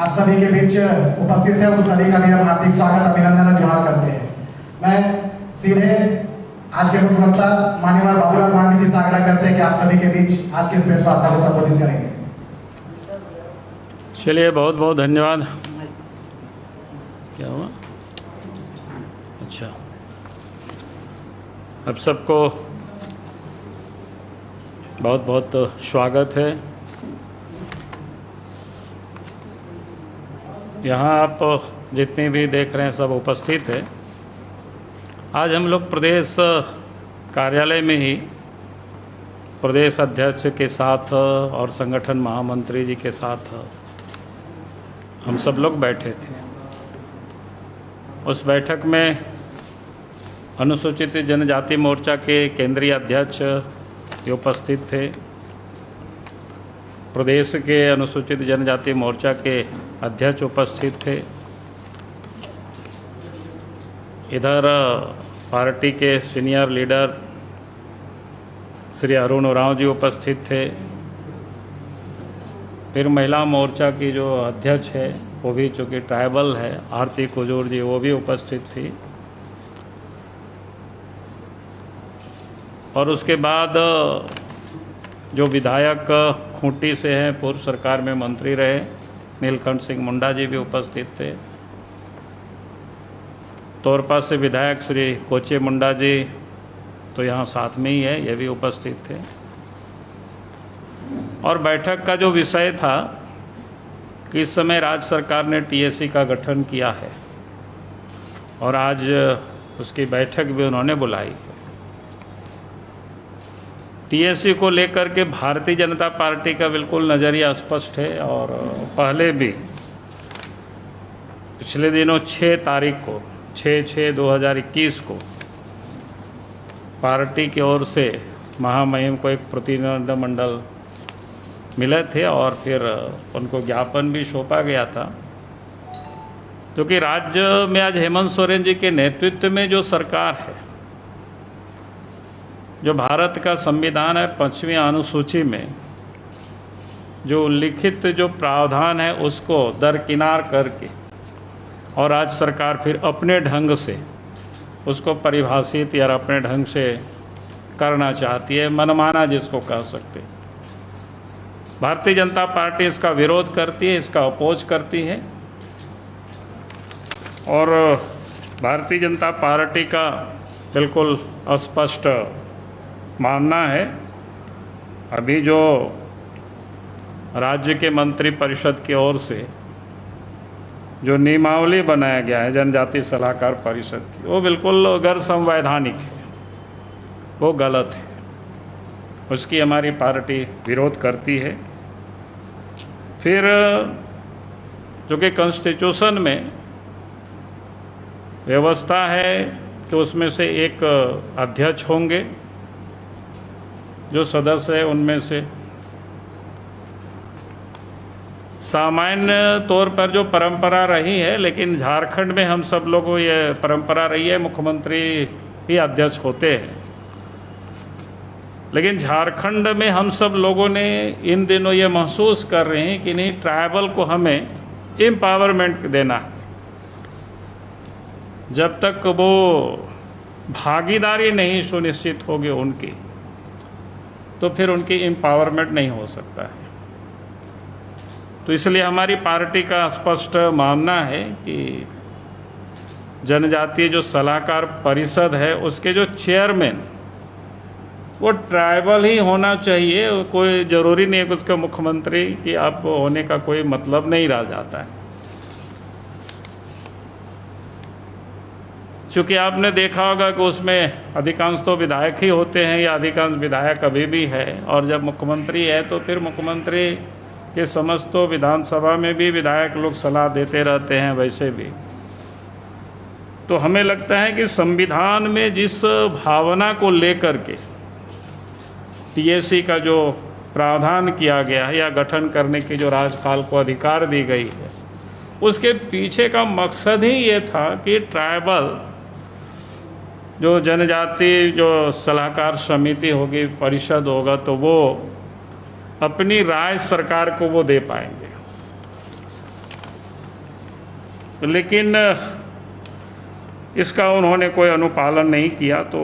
आप सभी के बीच उपस्थित है, उस सभी का भी हम हार्दिक स्वागत अभिनंदन और जोहार करते हैं। मैं सीधे आज के मुख्य वक्ता माननीय बाबूलाल मांडी जी से आग्रह करते हैं कि आप सभी के बीच आज की इस प्रेस वार्ता को संबोधित करेंगे। चलिए, बहुत बहुत धन्यवाद। क्या हुआ? अच्छा, अब सबको बहुत बहुत स्वागत है। यहाँ आप जितने भी देख रहे हैं सब उपस्थित है। आज हम लोग प्रदेश कार्यालय में ही प्रदेश अध्यक्ष के साथ और संगठन महामंत्री जी के साथ हम सब लोग बैठे थे। उस बैठक में अनुसूचित जनजाति मोर्चा के केंद्रीय अध्यक्ष उपस्थित थे, प्रदेश के अनुसूचित जनजाति मोर्चा के अध्यक्ष उपस्थित थे, इधर पार्टी के सीनियर लीडर श्री अरुण उरांव जी उपस्थित थे, फिर महिला मोर्चा की जो अध्यक्ष है वो भी चूँकि ट्राइबल है, आरती कुजूर जी, वो भी उपस्थित थी। और उसके बाद जो विधायक खूंटी से हैं, पूर्व सरकार में मंत्री रहे, नीलकंठ सिंह मुंडा जी भी उपस्थित थे। तोरपा से विधायक श्री कोचे मुंडा जी तो यहाँ साथ में ही है, ये भी उपस्थित थे। और बैठक का जो विषय था कि इस समय राज्य सरकार ने टीएससी का गठन किया है और आज उसकी बैठक भी उन्होंने बुलाई है। टीएससी को लेकर के भारतीय जनता पार्टी का बिल्कुल नज़रिया स्पष्ट है और पहले भी पिछले दिनों 6 तारीख को 6/6/2021 को पार्टी की ओर से महामहिम को एक प्रतिनिधिमंडल मिले थे और फिर उनको ज्ञापन भी सौंपा गया था, क्योंकि राज्य में आज हेमंत सोरेन जी के नेतृत्व में जो सरकार है, जो भारत का संविधान है 5वीं अनुसूची में जो उल्लिखित जो प्रावधान है उसको दरकिनार करके और आज सरकार फिर अपने ढंग से उसको परिभाषित या अपने ढंग से करना चाहती है, मनमाना जिसको कह सकते हैं। भारतीय जनता पार्टी इसका विरोध करती है, इसका अपोज करती है और भारतीय जनता पार्टी का बिल्कुल स्पष्ट मानना है। अभी जो राज्य के मंत्री परिषद की ओर से जो नियमावली बनाया गया है जनजाति सलाहकार परिषद की, वो बिल्कुल गैर संवैधानिक है, वो गलत है, उसकी हमारी पार्टी विरोध करती है। फिर जो कि कॉन्स्टिट्यूशन में व्यवस्था है कि उसमें से एक अध्यक्ष होंगे, जो सदस्य है उनमें से सामान्य तौर पर जो परंपरा रही है, लेकिन झारखंड में हम सब लोगों को ये परंपरा रही है मुख्यमंत्री ही अध्यक्ष होते हैं। लेकिन झारखंड में हम सब लोगों ने इन दिनों ये महसूस कर रहे हैं कि नहीं, ट्राइबल को हमें एम्पावरमेंट देना है। जब तक वो भागीदारी नहीं सुनिश्चित होगी उनकी, तो फिर उनकी एम्पावरमेंट नहीं हो सकता है। तो इसलिए हमारी पार्टी का स्पष्ट मानना है कि जनजातीय जो सलाहकार परिषद है उसके जो चेयरमैन वो ट्राइबल ही होना चाहिए। कोई ज़रूरी नहीं है कि उसके मुख्यमंत्री की आप होने का कोई मतलब नहीं रह जाता है। चूँकि आपने देखा होगा कि उसमें अधिकांश तो विधायक ही होते हैं या अधिकांश विधायक अभी भी है, और जब मुख्यमंत्री है तो फिर मुख्यमंत्री के समस्त तो विधानसभा में भी विधायक लोग सलाह देते रहते हैं वैसे भी। तो हमें लगता है कि संविधान में जिस भावना को लेकर के टीएससी का जो प्रावधान किया गया है या गठन करने की जो राज्यपाल को अधिकार दी गई है, उसके पीछे का मकसद ही ये था कि ट्राइबल जो जनजाति जो सलाहकार समिति होगी, परिषद होगा, तो वो अपनी राय सरकार को वो दे पाएंगे। लेकिन इसका उन्होंने कोई अनुपालन नहीं किया। तो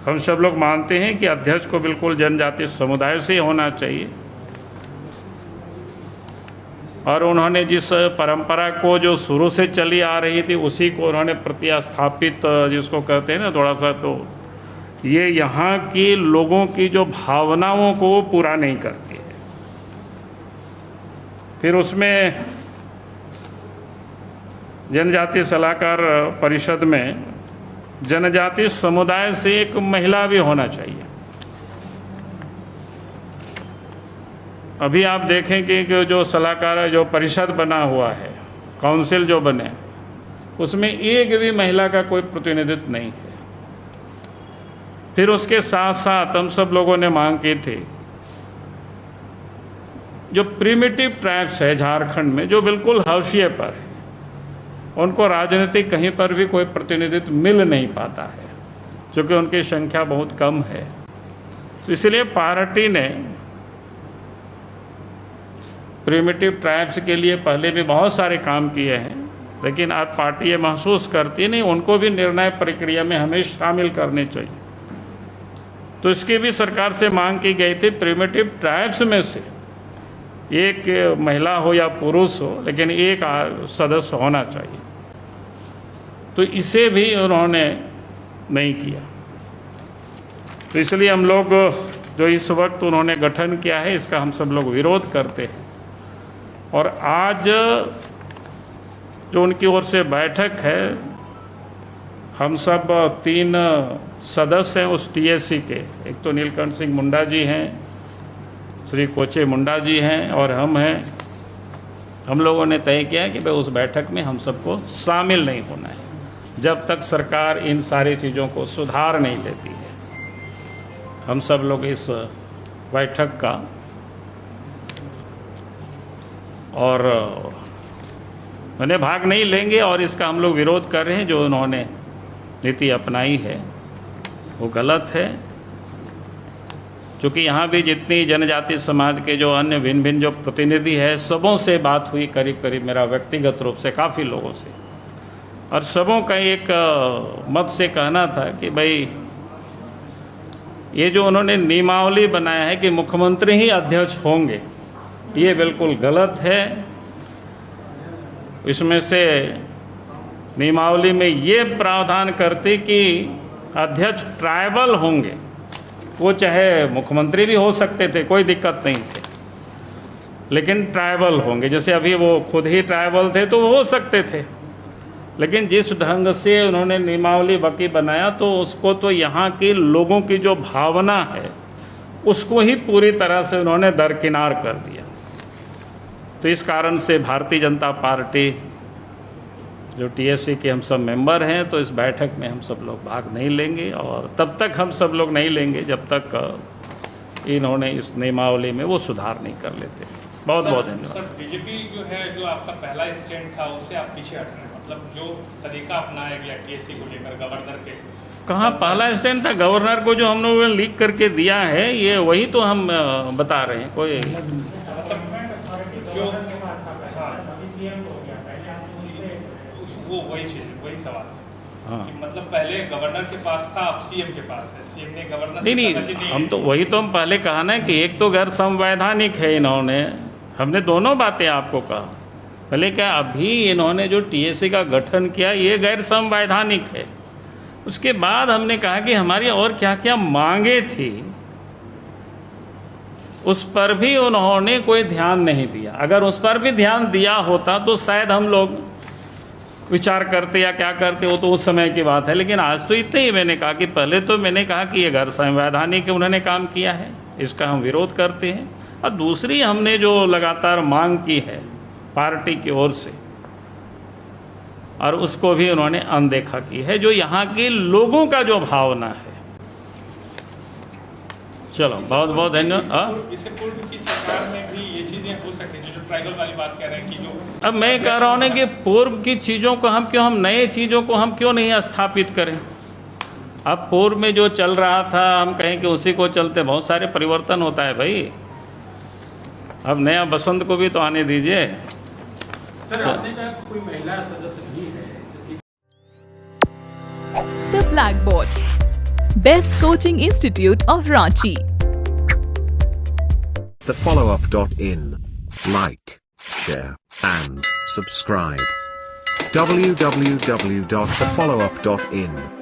हम सब लोग मानते हैं कि अध्यक्ष को बिल्कुल जनजातीय समुदाय से होना चाहिए, और उन्होंने जिस परंपरा को जो शुरू से चली आ रही थी उसी को उन्होंने प्रतिस्थापित, जिसको कहते हैं ना थोड़ा सा, तो ये यहाँ की लोगों की जो भावनाओं को वो पूरा नहीं करती है। फिर उसमें जनजातीय सलाहकार परिषद में जनजातीय समुदाय से एक महिला भी होना चाहिए। अभी आप देखेंगे कि जो सलाहकार जो परिषद बना हुआ है, काउंसिल जो बने, उसमें एक भी महिला का कोई प्रतिनिधित्व नहीं है। फिर उसके साथ साथ हम सब लोगों ने मांग की थी, जो प्रिमिटिव ट्राइब्स है झारखंड में, जो बिल्कुल हाशिए पर है, उनको राजनीतिक कहीं पर भी कोई प्रतिनिधित्व मिल नहीं पाता है, क्योंकि उनकी संख्या बहुत कम है। तो इसलिए पार्टी ने प्रिमिटिव ट्राइब्स के लिए पहले भी बहुत सारे काम किए हैं, लेकिन अब पार्टी ये महसूस करती नहीं, उनको भी निर्णय प्रक्रिया में हमें शामिल करने चाहिए। तो इसकी भी सरकार से मांग की गई थी, प्रिमिटिव ट्राइब्स में से एक महिला हो या पुरुष हो, लेकिन एक सदस्य होना चाहिए। तो इसे भी उन्होंने नहीं किया। तो इसलिए हम लोग जो इस वक्त उन्होंने गठन किया है, इसका हम सब लोग विरोध करते हैं। और आज जो उनकी ओर से बैठक है, हम सब 3 सदस्य हैं उस टीएससी के। एक तो नीलकंठ सिंह मुंडा जी हैं, श्री कोचे मुंडा जी हैं, और हम हैं। हम लोगों ने तय किया है कि भाई उस बैठक में हम सबको शामिल नहीं होना है जब तक सरकार इन सारी चीज़ों को सुधार नहीं देती है। हम सब लोग इस बैठक का और उन्हें भाग नहीं लेंगे, और इसका हम लोग विरोध कर रहे हैं। जो उन्होंने नीति अपनाई है वो गलत है, क्योंकि यहाँ भी जितनी जनजातीय समाज के जो अन्य भिन्न भिन्न जो प्रतिनिधि है, सबों से बात हुई, करीब करीब मेरा व्यक्तिगत रूप से काफ़ी लोगों से, और सबों का एक मत से कहना था कि भाई ये जो उन्होंने नियमावली बनाया है कि मुख्यमंत्री ही अध्यक्ष होंगे, ये बिल्कुल गलत है। इसमें से नियमावली में ये प्रावधान करती कि अध्यक्ष ट्राइबल होंगे, वो चाहे मुख्यमंत्री भी हो सकते थे, कोई दिक्कत नहीं थे, लेकिन ट्राइबल होंगे। जैसे अभी वो खुद ही ट्राइबल थे तो वो हो सकते थे, लेकिन जिस ढंग से उन्होंने नियमावली बाकी बनाया, तो उसको तो यहाँ के लोगों की जो भावना है उसको ही पूरी तरह से उन्होंने दरकिनार कर दिया। तो इस कारण से भारतीय जनता पार्टी जो टीएससी के हम सब मेंबर हैं, तो इस बैठक में हम सब लोग भाग नहीं लेंगे, और तब तक हम सब लोग नहीं लेंगे जब तक इन्होंने इस नियमावली में वो सुधार नहीं कर लेते। बहुत बहुत धन्यवाद। सर, बीजेपी जो है, जो आपका पहला स्टैंड था, उससे आप पीछे हट रहे हैं। मतलब जो तरीका अपनाया गया टीएससी को लेकर गवर्नर के, कहाँ पहला स्टैंड था? गवर्नर को जो हम लोगों ने लीक करके दिया है, ये वही तो हम बता रहे हैं। कोई जो वो वही सवाल, हाँ, कि मतलब पहले गवर्नर के पास था, अब सीएम के पास है। सीएम ने गवर्नर से नहीं, हम तो वही तो हम पहले कहा ना कि एक तो गैर संवैधानिक है। इन्होंने, हमने दोनों बातें आपको कहा। पहले क्या, अभी इन्होंने जो टीएससी का गठन किया ये गैर संवैधानिक है। उसके बाद हमने कहा कि हमारी और क्या क्या मांगे थी, उस पर भी उन्होंने कोई ध्यान नहीं दिया। अगर उस पर भी ध्यान दिया होता तो शायद हम लोग विचार करते या क्या करते, वो तो उस समय की बात है। लेकिन आज तो इतने ही मैंने कहा कि पहले तो मैंने कहा कि ये गैर संवैधानिक उन्होंने काम किया है, इसका हम विरोध करते हैं। और दूसरी हमने जो लगातार मांग की है पार्टी की ओर से, और उसको भी उन्होंने अनदेखा की है, जो यहाँ के लोगों का जो भावना है। चलो, बहुत बहुत धन्यवाद। इससे पूर्व की सरकार में भी ये चीज़ें हो सकती हैं, जो ट्राइबल वाली बात कह रहे हैं कि जो अब मैं कह रहा हूँ ना कि पूर्व की चीज़ों को हम नए चीज़ों को हम क्यों नहीं स्थापित करें। अब पूर्व में जो चल रहा था हम कहें कि उसी को चलते, बहुत सारे परिवर्तन होता है भाई। अब नया बसंत को भी तो आने दीजिए। सर आपने कहा कोई महिला सदस्य भी है जैसे The Blackboard, Best Coaching Institute of Ranchi. thefollowup.in. Like, share, and subscribe. www.thefollowup.in